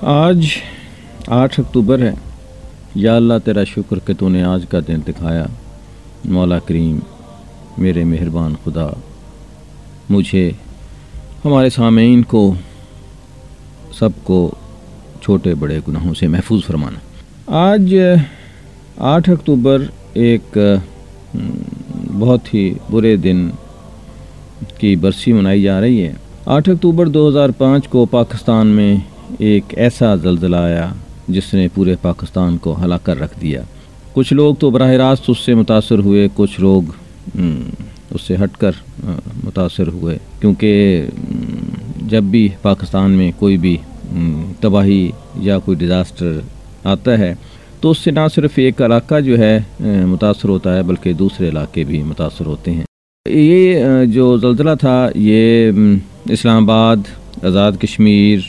آج 8 اکتوبر ہے۔ یا اللہ تیرا شکر کہ تو نے آج کا دن دکھایا۔ مولا کریم میرے مہربان خدا مجھے، ہمارے سامعین کو، سب کو چھوٹے بڑے گناہوں سے محفوظ فرمانا۔ آج 8 اکتوبر ایک بہت ہی برے دن کی برسی منائی جا رہی ہے۔ 8 اکتوبر 2005 کو پاکستان میں ایک ایسا زلزلہ آیا جس نے پورے پاکستان کو ہلا کر رکھ دیا۔ کچھ لوگ تو براہ راست اس سے متاثر ہوئے، کچھ لوگ اس سے ہٹ کر متاثر ہوئے، کیونکہ جب بھی پاکستان میں کوئی بھی تباہی یا کوئی ڈیزاسٹر آتا ہے تو اس سے نہ صرف ایک علاقہ جو ہے متاثر ہوتا ہے بلکہ دوسرے علاقے بھی متاثر ہوتے ہیں۔ یہ جو زلزلہ تھا یہ اسلام آباد، آزاد کشمیر،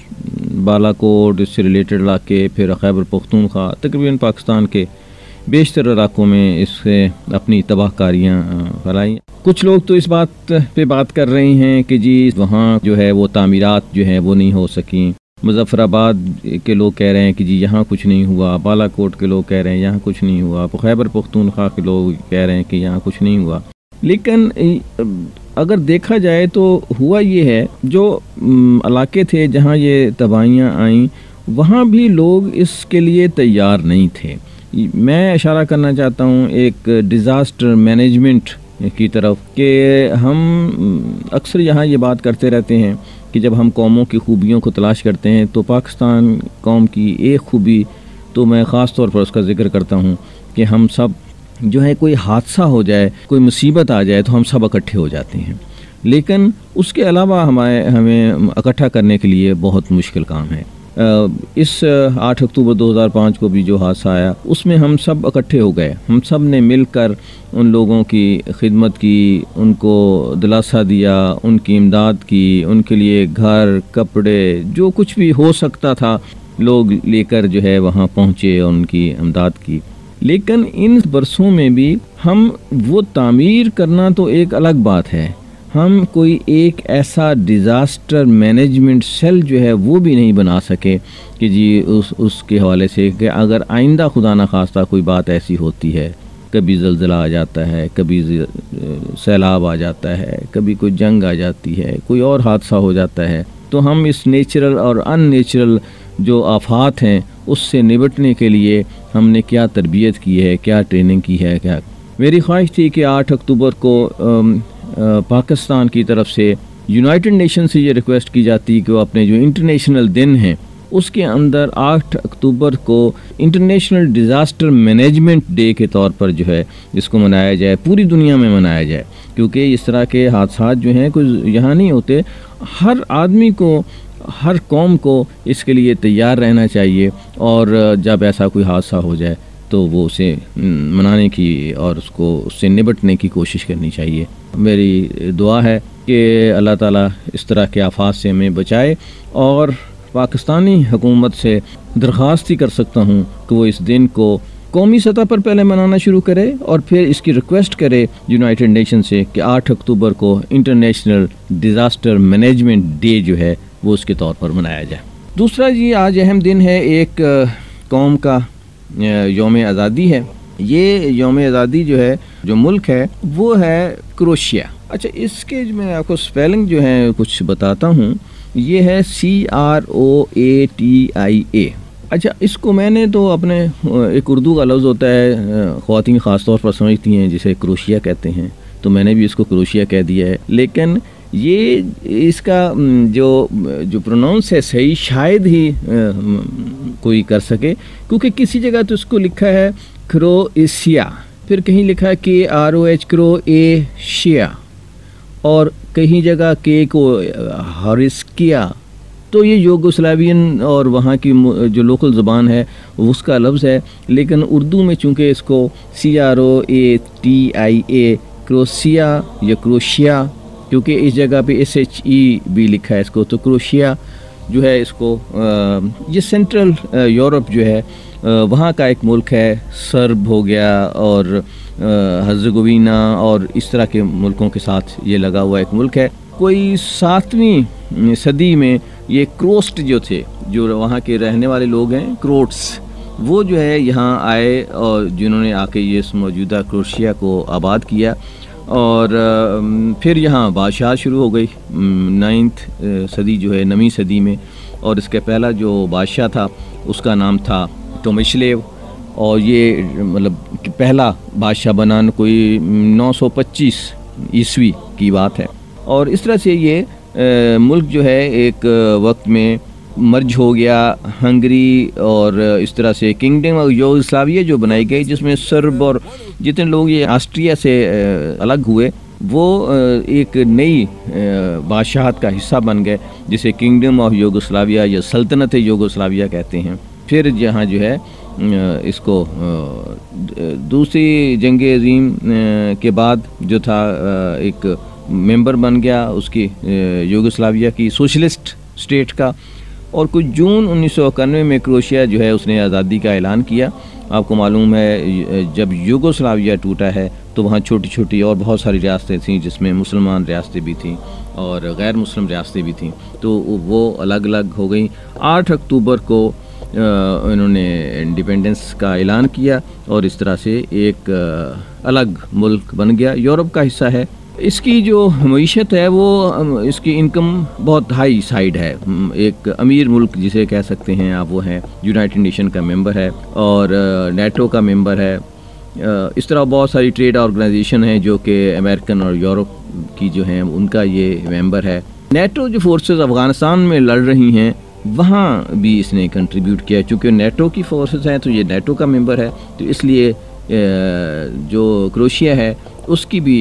بالا کوٹ، اس سے ریلیٹڈ علاقے، پھر خیبر پختونخوا، تقریباً پاکستان کے بیشتر علاقوں میں اس سے اپنی تباہ کاریاں پھیلائیں۔ کچھ لوگ تو اس بات پہ بات کر رہے ہیں کہ جی وہاں جو ہے وہ تعمیرات جو ہیں وہ نہیں ہو سکیں۔ مظفر آباد کے لوگ کہہ رہے ہیں کہ جی یہاں کچھ نہیں ہوا، بالا کوٹ کے لوگ کہہ رہے ہیں یہاں کچھ نہیں ہوا، خیبر پختونخوا کے لوگ کہہ رہے ہیں کہ یہاں کچھ نہیں ہوا۔ لیکن اگر دیکھا جائے تو ہوا یہ ہے، جو علاقے تھے جہاں یہ تباہیاں آئیں وہاں بھی لوگ اس کے لیے تیار نہیں تھے۔ میں اشارہ کرنا چاہتا ہوں ایک ڈیزاسٹر مینجمنٹ کی طرف، کہ ہم اکثر یہاں یہ بات کرتے رہتے ہیں کہ جب ہم قوموں کی خوبیوں کو تلاش کرتے ہیں تو پاکستان قوم کی ایک خوبی تو میں خاص طور پر اس کا ذکر کرتا ہوں کہ ہم سب جو ہے، کوئی حادثہ ہو جائے، کوئی مصیبت آ جائے تو ہم سب اکٹھے ہو جاتے ہیں، لیکن اس کے علاوہ ہمیں اکٹھا کرنے کے لیے بہت مشکل کام ہے۔ اس 8 اکتوبر 2005 کو بھی جو حادثہ آیا اس میں ہم سب اکٹھے ہو گئے، ہم سب نے مل کر ان لوگوں کی خدمت کی، ان کو دلاسا دیا، ان کی امداد کی، ان کے لیے گھر، کپڑے، جو کچھ بھی ہو سکتا تھا لوگ لے کر جو ہے وہاں پہنچے اور ان کی امداد کی۔ لیکن ان برسوں میں بھی ہم وہ تعمیر کرنا تو ایک الگ بات ہے، ہم کوئی ایک ایسا ڈیزاسٹر مینجمنٹ سیل جو ہے وہ بھی نہیں بنا سکے کہ جی اس کے حوالے سے کہ اگر آئندہ خدا نخواستہ کوئی بات ایسی ہوتی ہے، کبھی زلزلہ آ جاتا ہے، کبھی سیلاب آ جاتا ہے، کبھی کوئی جنگ آ جاتی ہے، کوئی اور حادثہ ہو جاتا ہے، تو ہم اس نیچرل اور ان نیچرل جو آفات ہیں اس سے نبٹنے کے لیے ہم نے کیا تربیت کی ہے، کیا ٹریننگ کی ہے۔ کیا میری خواہش تھی کہ 8 اکتوبر کو پاکستان کی طرف سے یونائٹڈ نیشن سے یہ ریکویسٹ کی جاتی کہ وہ اپنے جو انٹرنیشنل دن ہیں اس کے اندر 8 اکتوبر کو انٹرنیشنل ڈیزاسٹر مینجمنٹ ڈے کے طور پر جو ہے اس کو منایا جائے، پوری دنیا میں منایا جائے، کیونکہ اس طرح کے حادثات جو ہیں کوئی یہاں نہیں ہوتے۔ ہر آدمی کو، ہر قوم کو اس کے لیے تیار رہنا چاہیے، اور جب ایسا کوئی حادثہ ہو جائے تو وہ اسے منانے کی اور اس سے نبٹنے کی کوشش کرنی چاہیے۔ میری دعا ہے کہ اللہ تعالیٰ اس طرح کے آفات سے ہمیں بچائے، اور پاکستانی حکومت سے درخواست ہی کر سکتا ہوں کہ وہ اس دن کو قومی سطح پر پہلے منانا شروع کرے اور پھر اس کی ریکویسٹ کرے یونائٹڈ نیشن سے کہ 8 اکتوبر کو انٹرنیشنل ڈیزاسٹر مینجمنٹ ڈے جو ہے وہ اس کے طور پر منایا جائے۔ دوسرا جی آج اہم دن ہے، ایک قوم کا یوم آزادی ہے۔ یہ یوم آزادی جو ہے، جو ملک ہے وہ ہے کروشیا۔ اچھا، اس کے میں آپ کو سپیلنگ جو ہے کچھ بتاتا ہوں، یہ ہے CROATIA۔ اچھا، اس کو میں نے تو اپنے ایک اردو کا لفظ ہوتا ہے، خواتین خاص طور پر سمجھتی ہیں جسے کروشیا کہتے ہیں، تو میں نے بھی اس کو کروشیا کہہ دیا ہے، لیکن یہ اس کا جو پروناؤنس ہے صحیح شاید ہی کوئی کر سکے، کیونکہ کسی جگہ تو اس کو لکھا ہے کروشیا، پھر کہیں لکھا ہے KROH کروشیا، اور کہیں جگہ کو ہارسکیا، تو یہ یوگوسلاوین اور وہاں کی جو لوکل زبان ہے اس کا لفظ ہے، لیکن اردو میں چونکہ اس کو CROATIA کروشیا یا کروشیا، کیونکہ اس جگہ پہ SHE بھی لکھا ہے اس کو، تو کروشیا جو ہے اس کو یہ سینٹرل یورپ جو ہے وہاں کا ایک ملک ہے، سرب ہو گیا اور ہرزگوینہ اور اس طرح کے ملکوں کے ساتھ یہ لگا ہوا ایک ملک ہے۔ کوئی 7ویں صدی میں یہ کروسٹ جو تھے، جو وہاں کے رہنے والے لوگ ہیں، کروٹس، وہ جو ہے یہاں آئے اور جنہوں نے آ کے یہ موجودہ کروشیا کو آباد کیا، اور پھر یہاں بادشاہ شروع ہو گئی 9 صدی جو ہے 9ویں صدی میں، اور اس کے پہلا جو بادشاہ تھا اس کا نام تھا ٹومشلیو، اور یہ مطلب پہلا بادشاہ بنا کوئی 925 عیسوی کی بات ہے، اور اس طرح سے یہ ملک جو ہے ایک وقت میں مرج ہو گیا ہنگری اور اس طرح سے کنگڈم آف یوگوسلاویا جو بنائی گئی، جس میں سرب اور جتنے لوگ یہ آسٹریا سے الگ ہوئے وہ ایک نئی بادشاہت کا حصہ بن گئے، جسے کنگڈم آف یوگوسلاویا یا سلطنت یوگوسلاویا کہتے ہیں۔ پھر جہاں جو ہے اس کو دوسری جنگ عظیم کے بعد جو تھا ایک ممبر بن گیا اس کی یوگوسلاویا کی سوشلسٹ اسٹیٹ کا، اور کچھ جون 1991 میں کروشیا جو ہے اس نے آزادی کا اعلان کیا۔ آپ کو معلوم ہے جب یوگوسلاویا ٹوٹا ہے تو وہاں چھوٹی چھوٹی اور بہت ساری ریاستیں تھیں، جس میں مسلمان ریاستیں بھی تھیں اور غیر مسلم ریاستیں بھی تھیں، تو وہ الگ الگ ہو گئیں۔ 8 اکتوبر کو انہوں نے انڈیپینڈنس کا اعلان کیا اور اس طرح سے ایک الگ ملک بن گیا، یورپ کا حصہ ہے۔ اس کی جو معیشت ہے وہ اس کی انکم بہت ہائی سائڈ ہے، ایک امیر ملک جسے کہہ سکتے ہیں آپ وہ ہے، یونائٹڈ نیشن کا ممبر ہے اور نیٹو کا ممبر ہے۔ اس طرح بہت ساری ٹریڈ آرگنائزیشن ہیں جو کہ امریکن اور یورپ کی جو ہیں ان کا یہ ممبر ہے۔ نیٹو جو فورسز افغانستان میں لڑ رہی ہیں وہاں بھی اس نے کنٹریبیوٹ کیا، چونکہ نیٹو کی فورسز ہیں تو یہ نیٹو کا ممبر ہے، تو اس لیے جو کروشیا ہے اس کی بھی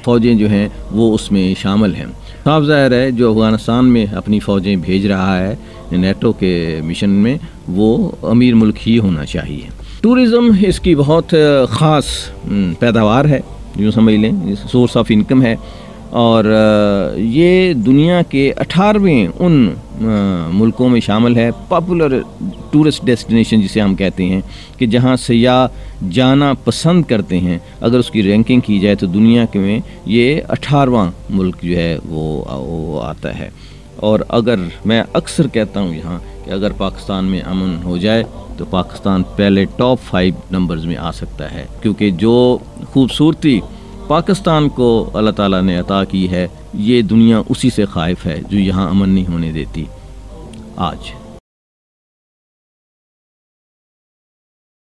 فوجیں جو ہیں وہ اس میں شامل ہیں۔ صاف ظاہر ہے جو افغانستان میں اپنی فوجیں بھیج رہا ہے نیٹو کے مشن میں وہ امیر ملک ہی ہونا چاہیے۔ ٹورزم اس کی بہت خاص پیداوار ہے، یوں سمجھ لیں سورس آف انکم ہے، اور یہ دنیا کے 18ویں ان ملکوں میں شامل ہے، پاپولر ٹورسٹ ڈیسٹینیشن جسے ہم کہتے ہیں، کہ جہاں سیاح جانا پسند کرتے ہیں۔ اگر اس کی رینکنگ کی جائے تو دنیا کے میں یہ 18واں ملک جو ہے وہ آتا ہے۔ اور اگر میں اکثر کہتا ہوں یہاں کہ اگر پاکستان میں امن ہو جائے تو پاکستان پہلے ٹاپ 5 نمبرز میں آ سکتا ہے، کیونکہ جو خوبصورتی پاکستان کو اللہ تعالیٰ نے عطا کی ہے یہ دنیا اسی سے خائف ہے جو یہاں امن نہیں ہونے دیتی آج۔